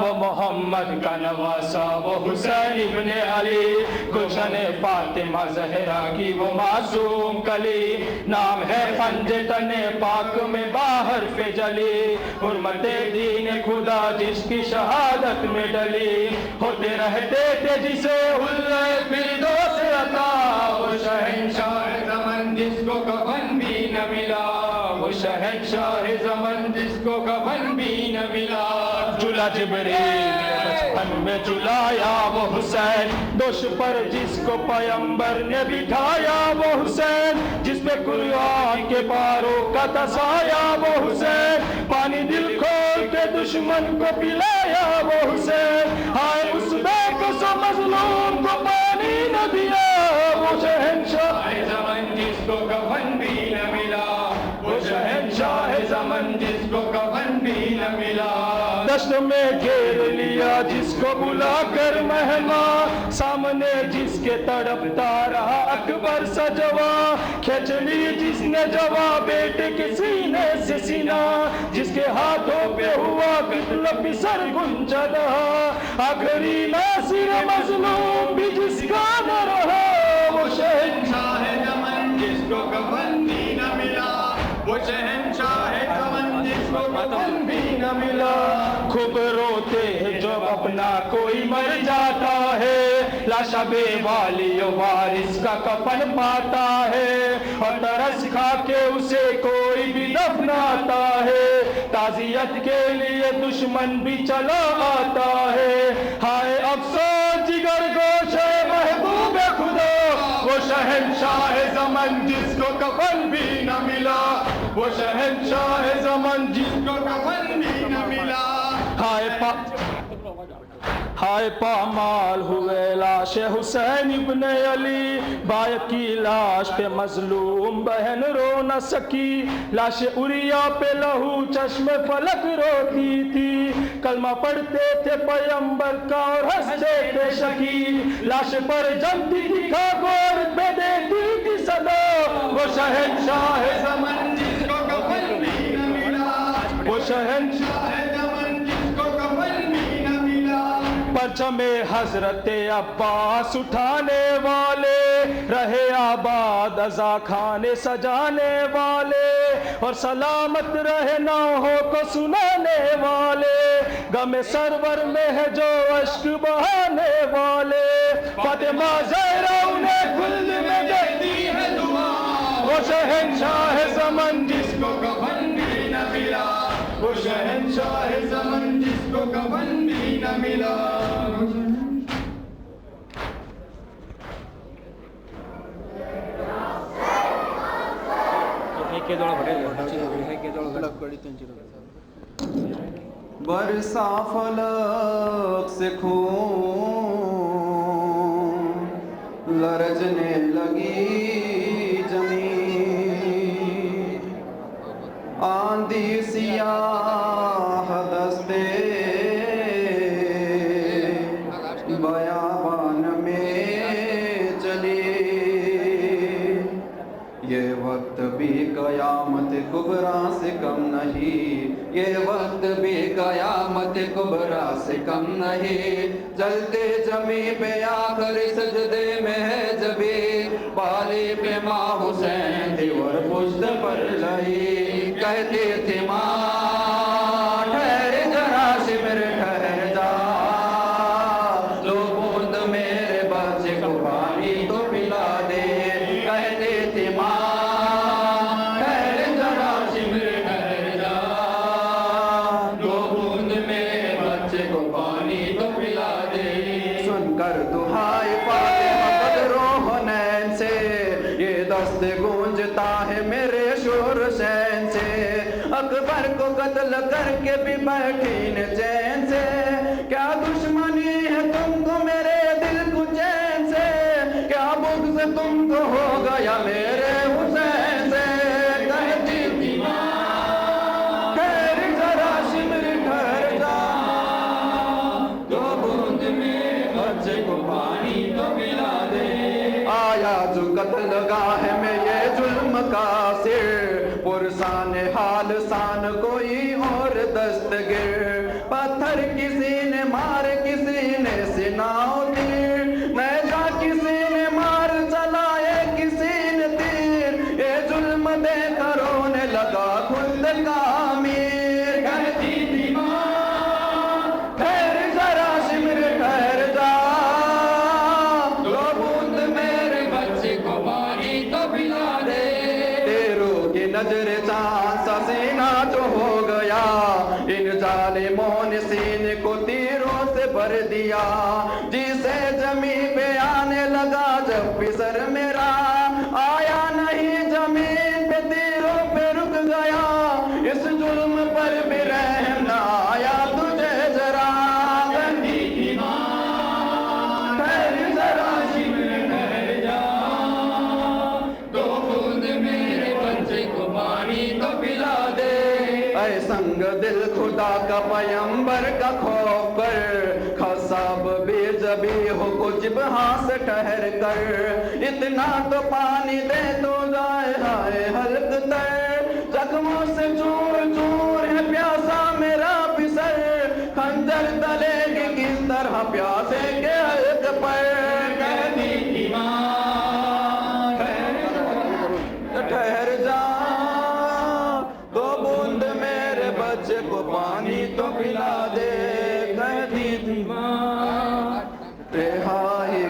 वो मोहम्मद का नवासा, वो हुसैन इब्ने अली, गुलशन फातिमा ज़हरा की वो मासूम कली, नाम है पंजे तने पाक में बाहर पे जली, हुर्मते दीन खुदा जिसकी शहादत में डली, होते रहते थे जिसे हुल्ले फिरदौस अता, वो शहंशाह ज़मन जिसको कफन भी न मिला, वो शहंशाह ज़मन जिसको कफन भी न मिला। चुला जिब्रील बचपन में चुलाया वो हुसैन, दोष पर जिसको पैगंबर ने बिठाया वो हुसैन, जिसपे कुरान के पारों का तसाया वो हुसैन, पानी दिल खोल के दुश्मन को पिलाया वो हुसैन, हाय उस बेकसो मजलूम को पानी न दिया, वो शहंशाह ज़मन जिसको कफन भी न मिला, वो शहंशाह ज़मन जिसको कफन भी न मिला। दश्त में घेर लिया जिसको बुलाकर मेहमा, सामने जिसके तड़पता रहा अकबर सजवा, खींच ली जिसने जवा बेटे के सीने से सीना, जिसके हाथों पे हुआ कितला पिसर गुंजदा, आखिरी नासिर मजलूम भी जिसका न रहा, वो शहंशाह ज़मन जिसको कफन भी न मिला, वो शहंशाह ज़मन जिसको कफन भी न मिला। खूब रोते हैं जब अपना कोई मर जाता है, लाशबे वाली वारिस का कफन पाता है और तरस खा के उसे कोई भी दफनाता है। ताजियत के लिए दुश्मन भी चला आता है। हाय अफसोस जिगर गोशे महबूब खुदा, वो शहंशाह ज़मन जिसको कफन भी न मिला, वो शहंशाह ज़मन जिसको कफन भी न मिला। हाय पामाल हुए लाश हुसैन इब्न अली, बाय की लाश पे मजलूम बहन रो न सकी। लाश उरिया पे लहू चश्मे फलक रोती थी, कलमा पढ़ते थे पैगंबर का और हंसते थे शकी। लाश पर जमती थी खागोर पे देती थी सदा, वो शहंशाह ज़मन जिसको कफन भी न मिला, वो शहंशाह ज़मन जिसको कफन भी न मिला। परचमे हजरते अब्बास उठाने वाले रहे आबाद, अज़ा खाने सजाने वाले और सलामत रहे नाहों को सुनाने वाले। गमे सरवर में है जो अश्क बहाने वाले, फातिमा ज़हरा उन्हें खुल्द में देती है दुआ, वो शहंशाह ज़मन जिसको कफन भी न मिला, वो शहंशाह ज़मन जिसको कफन भी न मिला। बरसा फलक से खून लरजने लगी जमीन, आंधी सियाह दस्ते बयाबान में चली। ये वक्त भी कयामत कुबरा से कम नहीं, ये वक्त भी कयामत कुबरा से कम नहीं। जलते जमी पे आखिर सजदे में है जबी, बाली पे माँ हुसैन थी और पुश्त पर लही। कहती थी माँ ठहर जरा शिविर ठहर जा, लो बूंद मेरे बच्चे को पानी तो पिला दे। कहती थी माँ गूंजता है मेरे शोर शैन से, अकबर को कत्ल करके भी बैठी न चैन से। क्या दुश्मनी है तुमको मेरे दिल को चैन से, क्या बुग़्ज़ तुमको हो गया मेरे हुसैन से। कहती थी ठहर जरा शिमर ठहर जा, दो बूंद में बच्चे को पानी तो पिला दे। आया जो कत्ल गाह में ये जुल्म का सिर, पुरसान हाल सान कोई और दस्तगिर। पत्थर किसी ने मार किसी ने सिनाओ तीर, मैदा किसी ने मार चलाए किसी ने तीर। ये जुल्म देखकर रोने लगा खुद का अमीर। कहती थी माँ ठहर जरा शिमर ठहर जा, दो बूंद मेरे बच्चे को पानी तो पिला दे। तेरों की नजर चांद सा सीना जो हो गया, इन जालिमों ने सीने को तीरों से भर दिया। जिसे जमी पे आने लगा जब फिसर मेरा, आया नहीं जमीन पे तीरों पे रुक गया। इस जुल्म पर भी रहम ना आया तुझे जरा। ठहर जरा शिमर ठहर जा, दो बूंद मेरे बच्चे को पानी तो पिला दे। ऐ संग दिल खुदा का पैगंबर का खौफ कर, खसाब बेजबी हो कुछ वहां से ठहर कर। इतना तो पानी दे तो जाए हाय हल्क तर, जख्मों से चूर चूर है प्यासा मेरा पिसर। खंजर तलेगी किस तरह प्यासे के हल्क पर। कहती थी माँ ठहर जा, दो बूंद मेरे बच्चे को पानी तो पिला दे। कहती थी माँ रिहाई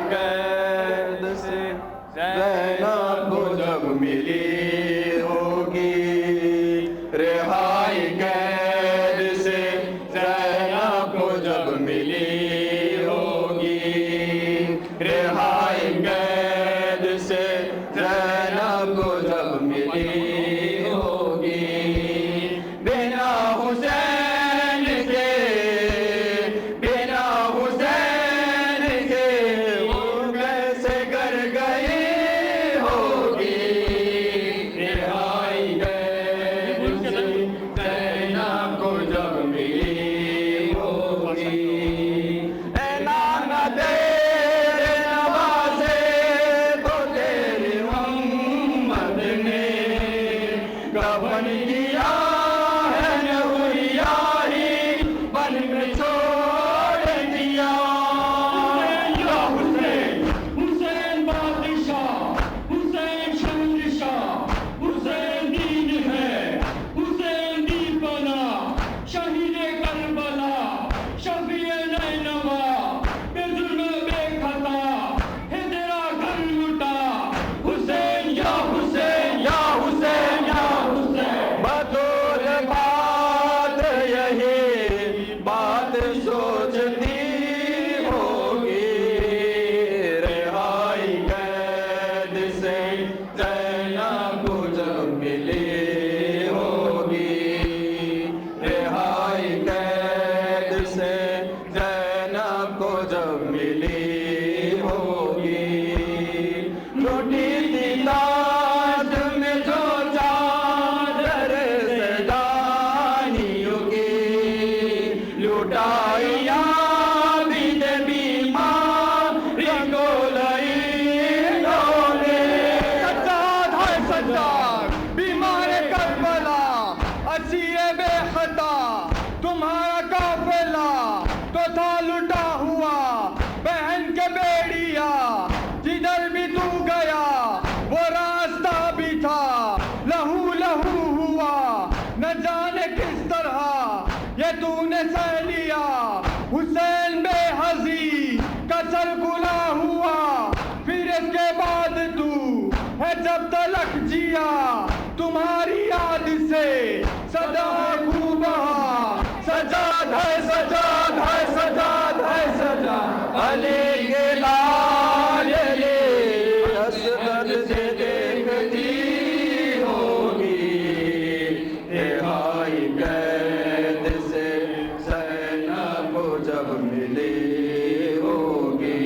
होगी,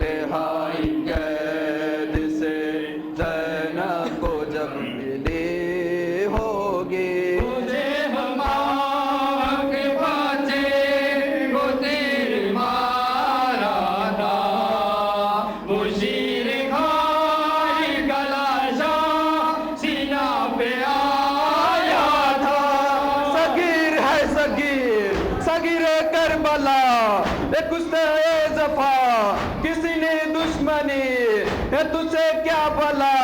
रिहाई कैद से ज़ैनब को जब मिली होगी। तुझे हमाक बाचे वो तेरे मारा था, वो शीर खाई गलाशा सीना पे आया था। सगीर है सगीर, सगीरे करबला, एक उससे जफा किसी ने दुश्मनी है तुझे क्या भला।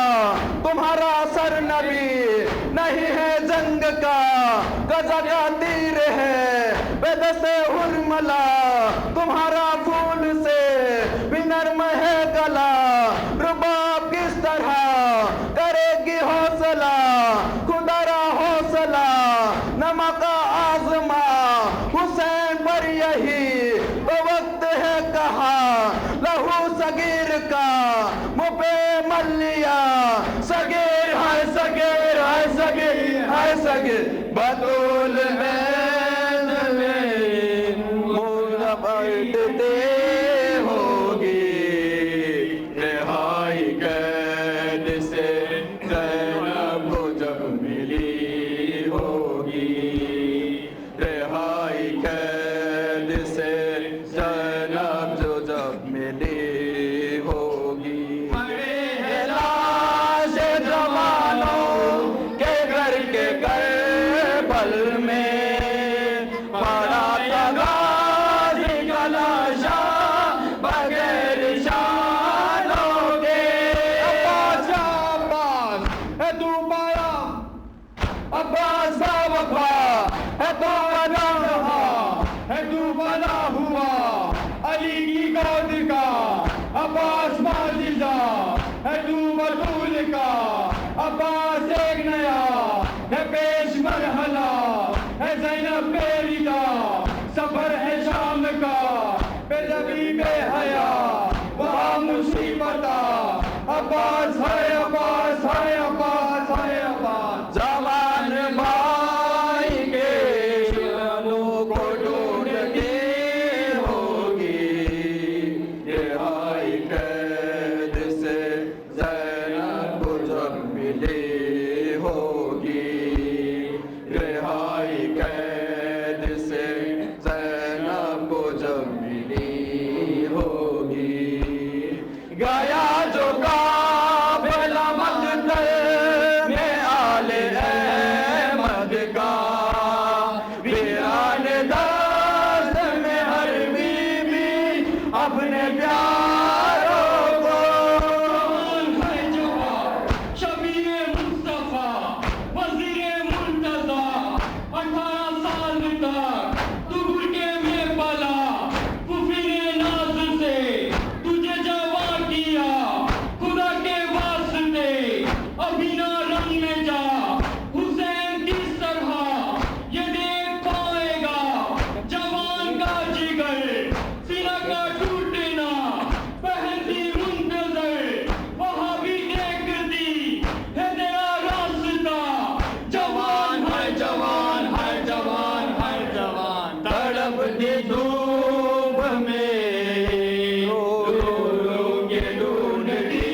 तुम्हारा सर नबी नहीं है जंग का, गजा का तीर है वेद से हुरमला। तुम्हारा फूल से भी नर्म है गला, रुबाब किस तरह करेगी हौसला। खुदारा हौसला नमक आजमा, हुसैन पर यही तो वक्त है कहा। लहू सगीर का मुपे मलिया, सगीर है सगीर है सगीर है सगीर। बतूल में मुँह बैठते होगी, रिहाई कैद से ज़ैनब को जब मिली होगी। रिहाई कैद से ज़ैनब जो जब मिली होगी। पड़े हैं लाश जवानों के घर के करबल में, पड़ा था गाज़ी का लाशा बगैर शानों के। अब्बास अब्बास है तू पाया, अब्बास बावफा है तो बना रहा, है तू बना हुआ अली की गोद का। अब्बास माजिदा है तू बतूल का, अब्बास एक नया है पेश मरहला, है ज़ैनब बेरिदा सफर है शाम का। बेजबी बेहया वहाँ मुसीबता, अब्बास है अब्बास है अब्बास है अब्बास। जवान भाई के शिकनों को ढूंढती होगी, रिहाई कैद से ज़ैनब को जब मिली होगी। रिहाई कैद से ज़ैनब को जब मिली होगी। गया जो काफ़िला मक़तल में आले अहमद का, वीरान दस्त में हर बीबी अपने प्यारों को। शबीए मुस्तफा वजीरे मुर्तजा, 18 साल तक तू बुरके में पला, कुफिरे नाज से तुझे जवा किया। खुदा के वास्ते अभी ना रंग में जा, हुसैन किस तरह ये देख पाएगा। जवान का जिगर सीना का टूटना, पहनती मुंतजर वहाँ भी देखती है तेरा रास्ता। जवान है जवान है जवान है जवान, तड़पती धूप में रो रो के ढूंढती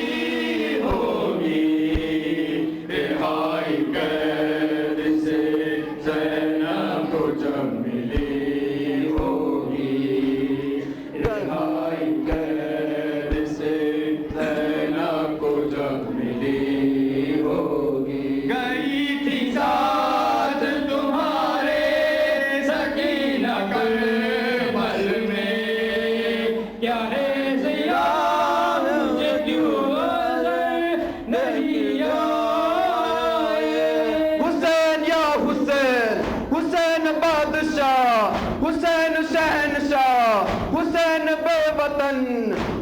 होगी। रिहाई कैद से ज़ैनब को जब मिली होगी। रिहाई कैद से ज़ैनब को जब मिली होगी। गई थी साथ तुम्हारे सकीना करबल में, क्या है ज़िया मुझे क्यों नज़र नहीं आए। हुसैन या हुसैन, हुसैन बादशाह, हुसैन शहनशाह, हुसैन बेवतन,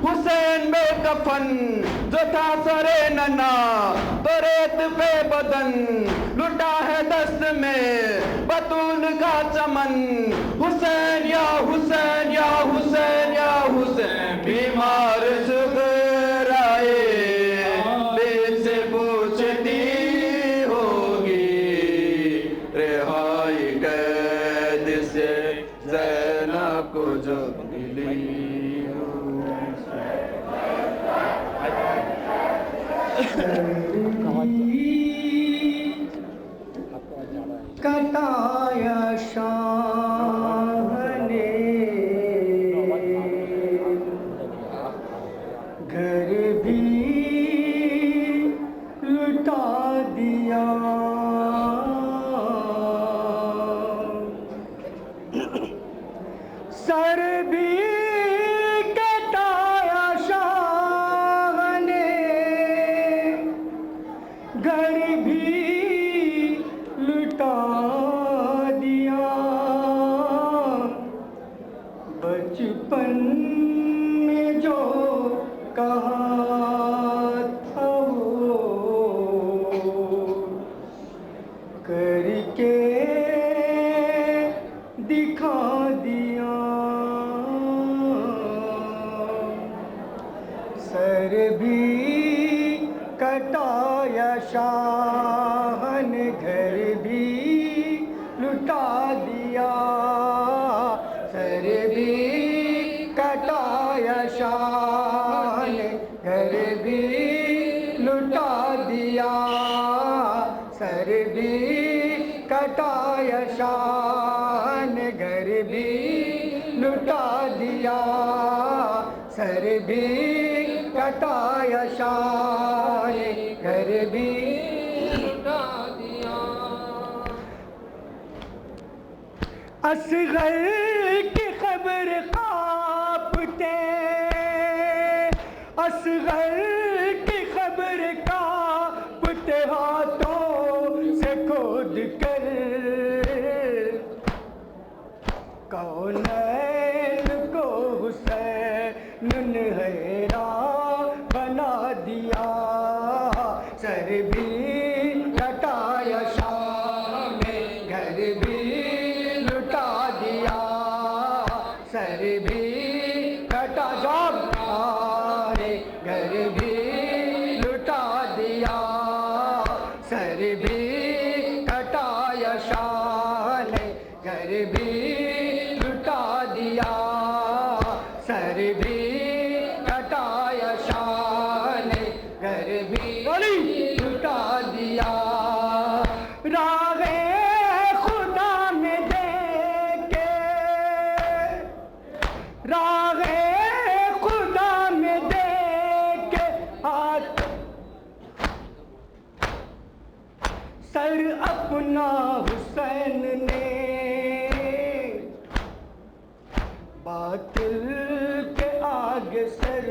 हुसैन बेकफन जो था सरे नना तो रेत पे बदन। लुटा है दस्त में बतूल का चमन, हुसैन या हुसैन या हुसैन या हुसैन। बीमार सुगराए दिल से पूछती होगी, रिहाई कैद से ज़ैनब को जो कटाया शाह ने घर भी लुटा दिया, सर भी कटाया शाह ने, घर भी लुटा दिया। बचपन में जो कहा था वो करके दिखा दिया, सर भी कटाया शाह ने, घर भी लुटा दिया, सर भी कटाया शाह ने, घर भी लुटा दिया, सर भी कटाया शाह ने, घर भी लुटा दिया, सर भी कटाया शाह ने, घर भी लुटा दिया। असगर की खबर कांपते, असगर की खबर कांपते, हाथों से खोद कर कौनैन को हुसैन ने हैरान बना दिया, सर भी कटाया शाह ने, घर भी लुटा दिया, सर भी कटा जारे, घर भी लुटा दिया, सर भी कटाया शाह ने, घर भी लुटा दिया, सर भी कटाया शाह ने, घर भी लुटा दिया। राहे खुदा में देखे, राहे खुदा में देखे, हाथ सर अपना हुसैन ने, बातिल के आगे सर